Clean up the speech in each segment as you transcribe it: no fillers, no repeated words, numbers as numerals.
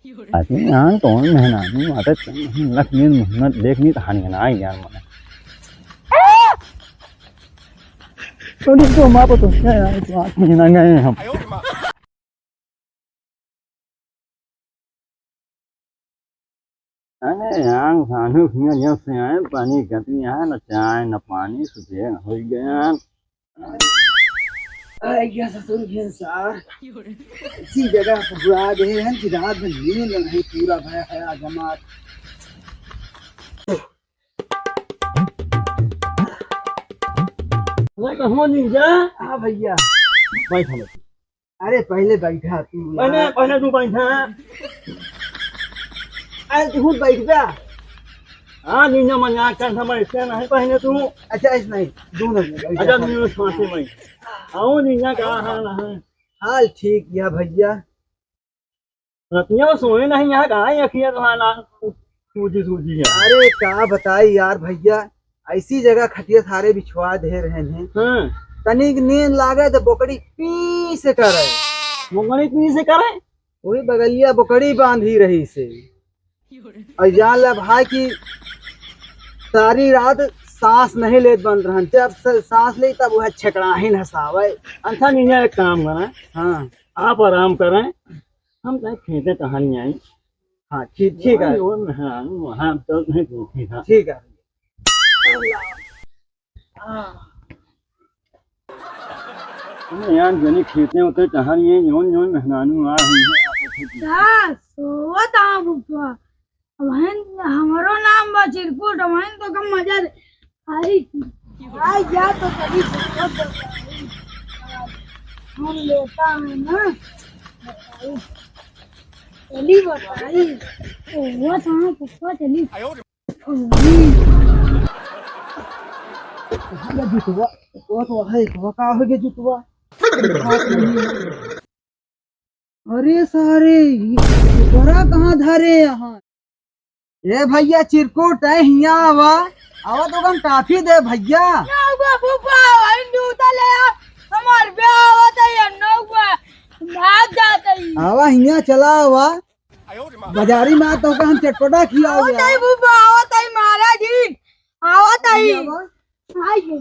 आदमी यहाँ कौन मेहनानी माता लक्ष्मी मेहनत देखनी कहानी ना यार मने तो माँ तो यार तो आप मेहना गए हम अरे यार सानू किया जब से आए पानी गति है न चाय न पानी सुबह हो गया गया ससुर सार इसी जगह पहुंचा गए हैं कि रात में नींद नहीं पूरा भया है जमात। कहाँ नहीं जा हाँ भैया बैठा ले अरे पहले बैठा तू पहले पहले तू बैठा अरे तू बैठ जा। हाँ नींद मजाक कर समझ से नहीं पहले तू अच्छा ऐसा नहीं दोनों अच्छा न्यूज़ फांसी में आओ नींद कहाँ हाल है हाल ठीक या भैया रतिया सोए नहीं यहाँ कहाँ अखियाँ तुम्हारा सूजी सूजी है अरे क्या बताई यार भैया ऐसी जगह खटिया सारे बिछवा दे रहे हैं हाँ तनिक नींद लागे तो बोकड़ी पी से करे मुंगनी पी से करे वही बगलिया बोकड़ी बांधी रही से और जान ला भाई की सारी रात सांस नहीं ले बन रहा जब सांस ले तब वह छकड़ा ही नसावे। अच्छा नहीं एक काम करें हाँ आप आराम करें हम कहीं खेते कहानी आई हाँ ठीक है वहाँ तो नहीं पूछी था ठीक है यार जनी खेते होते कहानी है जोन जोन मेहमानू आ बुआ हमारो नाम बा चिरकुट वहन तो कम मजा आई आई जा तो कभी हम लेता है ना चली बताई वो तो पुष्पा चली जुतवा वो तो है वो का हो गया जुतवा अरे सारे तोरा कहाँ धरे यहाँ ए भैया चिरकुट है हिया आवा आवा तो हम काफी दे भैया हमार ब्याह होता है नौवा भाग जाता है आवा हिया चला आवा बाजारी में तो हम चटपटा खिलाओगे होता है बुबा होता है महाराज जी आवता है आइए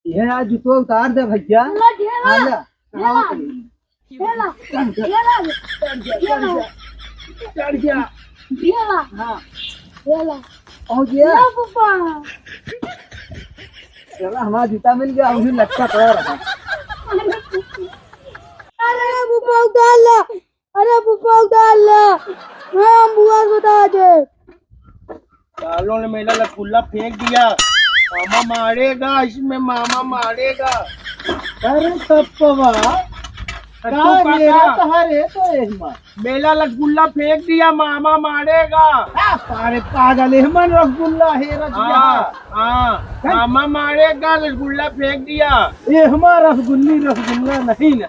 ये आज जुतवा उतार दे भैया आजा चढ़ गया हाँ पहुँच गया चला हमारा जूता मिल गया उसी लटका पड़ा रहा। अरे बुआ उतार ला अरे बुआ उतार ला हम बुआ बता दे सालों ने मेरा लकुल्ला फेंक दिया मामा मारेगा इसमें मामा मारेगा अरे तप्पवा मेला रसगुल्ला फेंक दिया मामा मारेगा। अरे पागल मन रसगुल्ला है हाँ मामा मारेगा रसगुल्ला फेंक दिया ये हमारा रसगुल्ला नहीं ना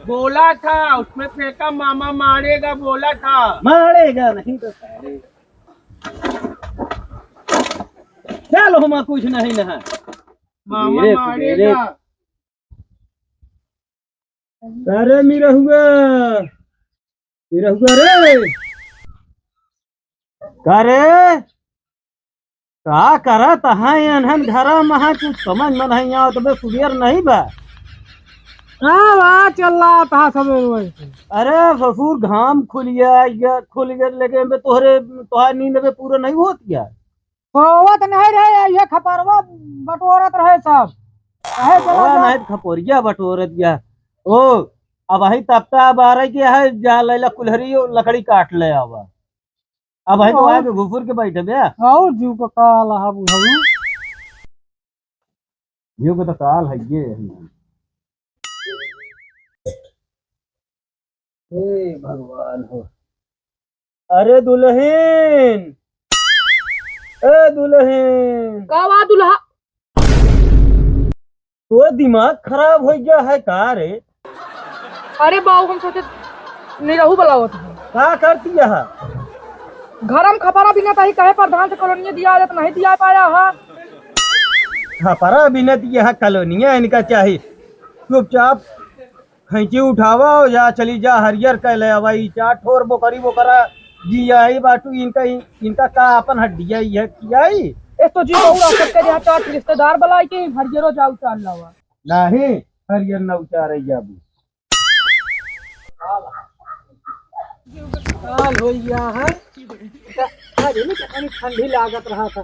बोला था उसमें फेंका मामा मारेगा बोला था मारेगा नहीं तो चलो हम कुछ नहीं ना मामा मारेगा। अरे मेरा हुआ रे करे का करा तहा अनहन घरा महा कुछ समझ में नहीं आओ तो सुबेर नहीं बा हाँ वाह चल रहा था सब अरे ससुर घाम खुल गया लेकिन तोहार नींद में पूरा नहीं होती है सोवत नहीं रहे ये खपरवा बटोरत रहे सब नहीं खपोरिया बटोरत गया ओ अब वही तपता अब आ रही है जहाँ लैला कुल्हरी लकड़ी काट ले अब वही तो आके घुफुर के बैठे बे और जीव को काल हा बुझाऊ जीव को तो काल है ये हे भगवान हो। अरे दुल्हन का बात दुल्हा तो दिमाग खराब हो गया है का रे अरे बाबू हम सोचे नहीं रहू बलावत क्या करती है घर में खपरा बिना ताही कहे प्रधान से कॉलोनी दिया जाता नहीं दिया पाया है खपरा बिना दिया कॉलोनिया इनका चाहिए चुपचाप खैची उठावा या चली जा हरियर कह ले भाई चार ठोर बोकरी बोकरा जी आई बाटू इनका इनका का अपन हड्डिया ही है किया ही इस तो जी बहुड़ा करके यहाँ चार रिश्तेदार बुलाए के हरियरो जाऊ चाल लावा नहीं हरियर न उचारे जाबू काल हो गया है आज नहीं कितनी ठंडी लागत रहा था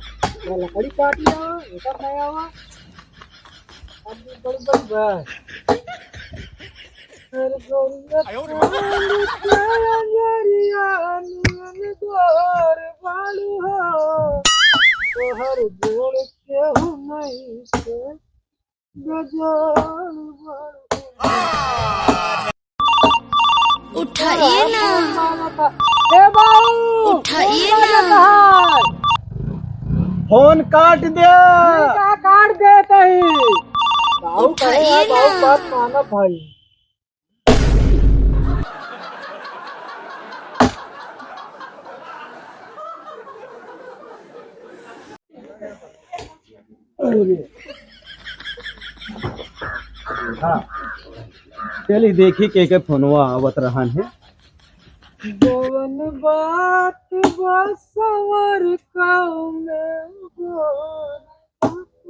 मैं लकड़ी काट लिया ऐसा नया हुआ अब बड़ी बड़ी बात अरे हर जोड़ के हूँ नहीं से उठाइए ना, उठाइए ना। फोन काट दे काट दे कहीं उठाइए ना। बात माना भाई हाँ चली देखी के फोनवा आवत रहन है जवन बात बसवर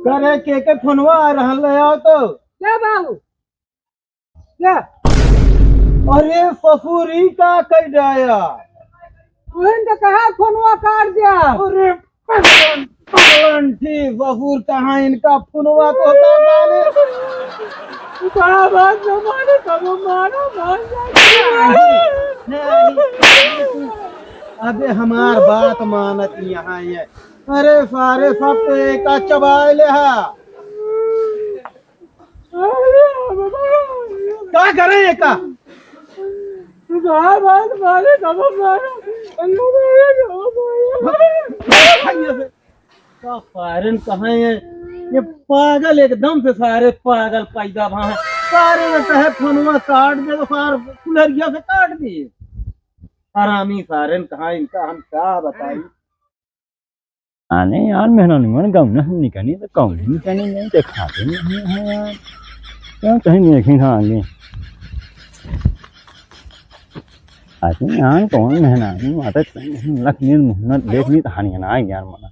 करे के फोनवा आ रहन ले आओ तो क्या बाबू क्या अरे फफूरी का कर जाया तो कहा फोनवा काट दिया अरे पगलन थी फफूर कहाँ इनका फोनवा तो होता डाले बात मानो कब मानो अबे हमार बात मानत यहाँ है अरे सारे सब तो एक चबाए ले क्या करे एक बात मानो कब मानो फायरन कहाँ है ये पागल एकदम से सारे पागल पैदा वहां सारे में कहे फोनवा काट दे तो सार कुलरिया से काट दिए हरामी सारे कहाँ इनका हम क्या बताई आने यार मेहना निमन गाँव ना हम निकली तो गाँव निकली नहीं तो खाते नहीं है यार क्या कहीं नहीं रखी था आगे आते यार कौन मेहना नहीं माता लक्ष्मी मोहम्मद देखनी तो हानि ना यार मना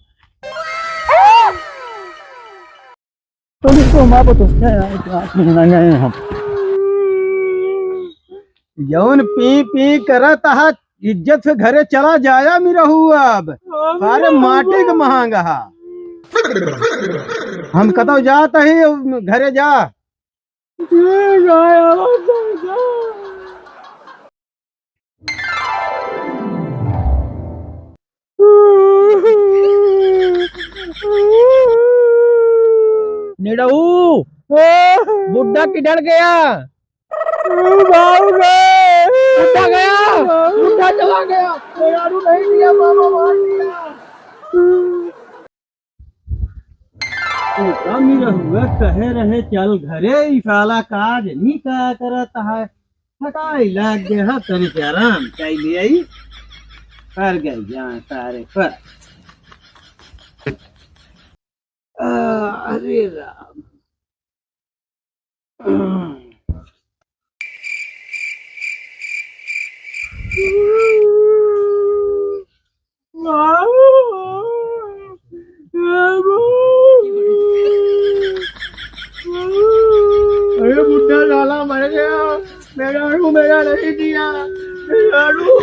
तो इसको माँ तो क्या यार मेहना गए हम यौन पी पी करत हा इज्जत से घरे चला जाया मी रहू अब सारे माटी का महंगा हम कतो जात ही घरे जा निड़ऊ बुड्ढा किधर गया बुड्ढा गया बुड्ढा चला गया यारू नहीं दिया बाबा मार दिया मी रहुआ कहे रहे चल घरे ई साला काज नहीं का करत है थकाई लग गया तनी के आराम कर लिया कर गए जहाँ सारे पर अरे राम अरे बुड्ढा लाला मर गया मेरा रू मेरा नहीं दिया मेरा रू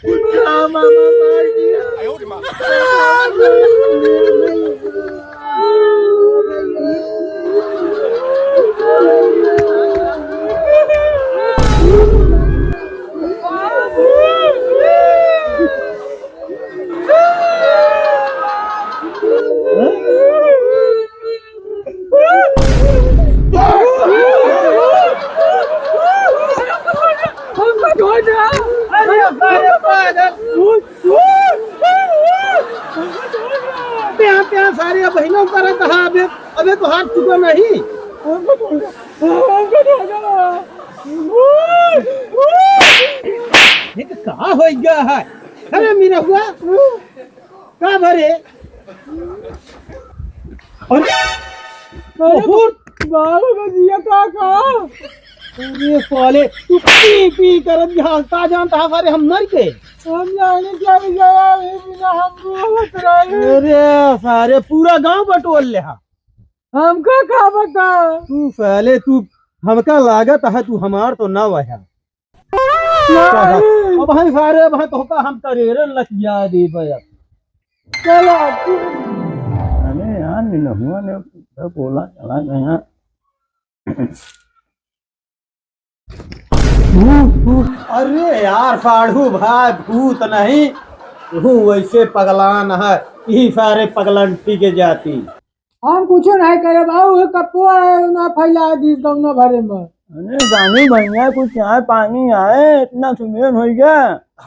बुड्ढा मामा मार दिया सारे बहनों करत हा अबे तो हाथ चुका नहीं कहा हो गया है अरे मेरा हुआ क्या भरे और बाबू का दिया का ये साले तू पी पी कर हंसता जानता हमारे हम मर के हम जाने क्या बिना हम अरे सारे पूरा गांव बटोर ले हमका का बता तू साले तू हमका लागत है तू हमार तो ना वहा अब हम सारे वहां तो हम करेरे लतिया दे भैया चलो अरे यार हुआ ने बोला चला गया। अरे यार साढ़ू भाई भूत नहीं तू वैसे पगलान है यही सारे पगलंटी के जाती हम कुछ नहीं करे बाबू कपो ना फैला दी गंगा भरे में अरे गानी भैया कुछ चाय पानी आए इतना सुमेर हो गया।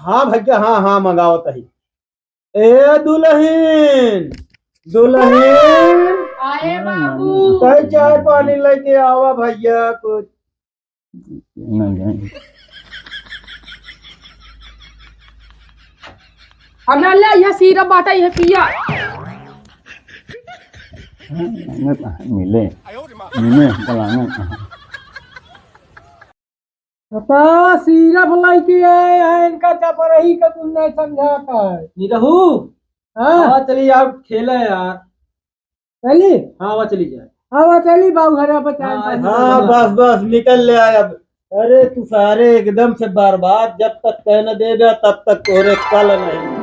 हाँ भैया हाँ हाँ मंगाओ तही ए दुल्हन दुल्हन आए बाबू कई चाय पानी लेके आवा भैया कुछ ना जाए अरे ले ये सीरा बाटा ये पिया मिले मिले पलाने पता सीरा भलाई की है इनका चपरही का तुम नहीं समझाता है निरहू हाँ चलिए आप खेले यार चली हाँ वह चली जाए हाँ वह चली बाबू घर पर हाँ बस बस निकल ले आए अब अरे तू सारे एकदम से बर्बाद जब तक कहने देगा तब तक तोरे कल नहीं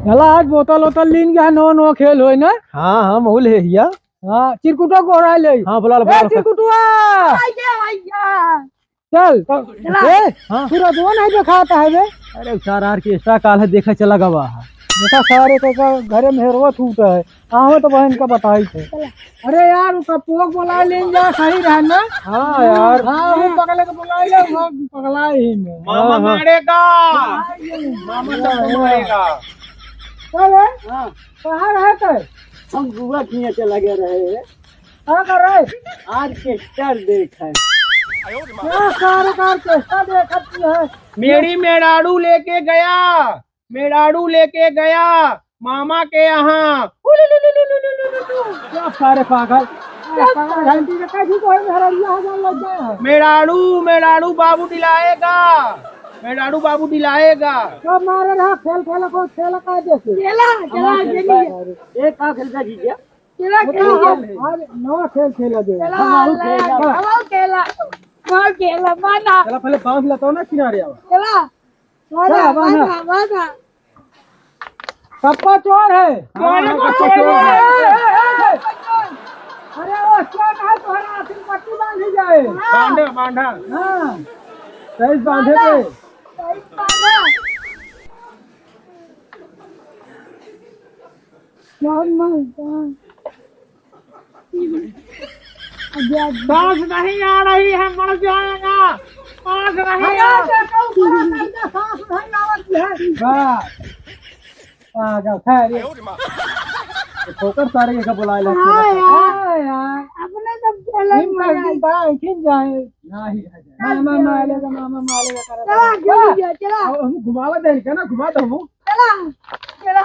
चला आज बोतल वोतल लीन गया नो नो खेल हो ना हाँ हाँ मोल है हिया हाँ चिरकुटा को रहा ले हाँ बुला लो चिरकुटुआ चल पूरा दो नहीं दिखाता है बे अरे सारा ऑर्केस्ट्रा काल है देखा चला गवा देखा सारे का घरे में हेरवा छूटा है हाँ तो बहन का बताई थे अरे यार उसका पोक बुला लें जा सही रहा ना हाँ यार हाँ वो पगले को बुला ले वो पगला ही में मामा मारेगा मामा सबको मारेगा चल हाँ कहाँ रहते हम गुआ किए चला गया रहे क्या कर रहे ऑर्केस्ट्रा देखा क्या सारे का ऑर्केस्ट्रा देखती है मेरी मेड़ाड़ू लेके गया मेड़ाड़ू लेके गया मामा के यहाँ क्या सारे पागल मेड़ाड़ू मेड़ाड़ू बाबू दिलाएगा मेड़ाड़ू बाबू दिलाएगा कब मारे रहा खेल खेला को खेला का जैसे चला चला चलिए एक का खेल का जीजा चला खेलिए नवा खेल खेला दे चला खेला और खेला बाना चला पहले बांध लेता हूँ ना किनारे आवा चला बाना बाना बाना कप्पा चोर है अरे वो चोर है तुम्हारा आखिर पट्टी बांधी जाए बांधा बांधा हाँ सही बांधे थे सांस नहीं आ रही है मर जाएगा सांस नहीं आ ठोकर सारे का बुला ले अपने सब खेला खिंच जाए मामा मारेगा चला चला हम घुमावा देंगे ना घुमा दो हम चला चला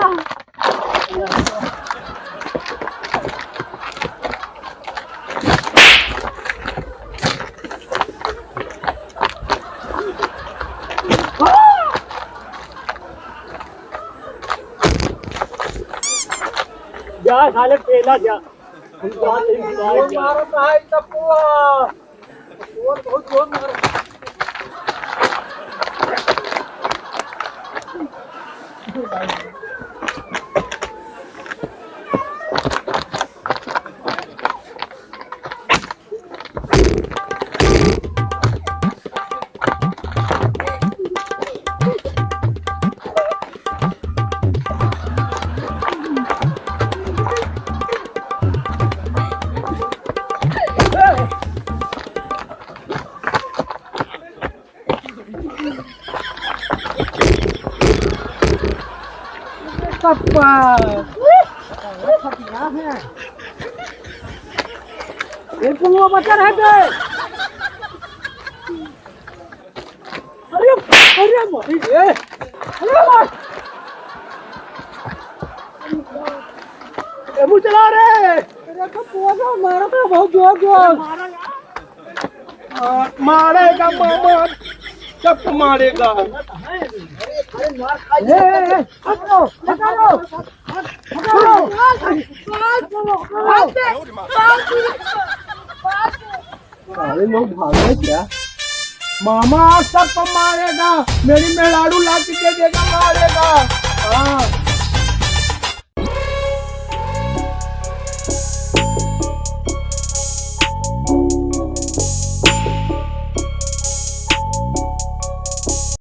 जा साले पेला जा हम बात नहीं मारता है तपुआ और बहुत जोर मार कप्पा एक वो बचा रहते अरे अरे मोरी अरे एमू चला रे अरे कप्पा मारा तो बहुत जोर जोर मारेगा मामा, सब मारेगा। सारे लोग भागे क्या? मामा सब मारेगा, मेरी मेहरारू लाठी दे देगा, मारेगा। हाँ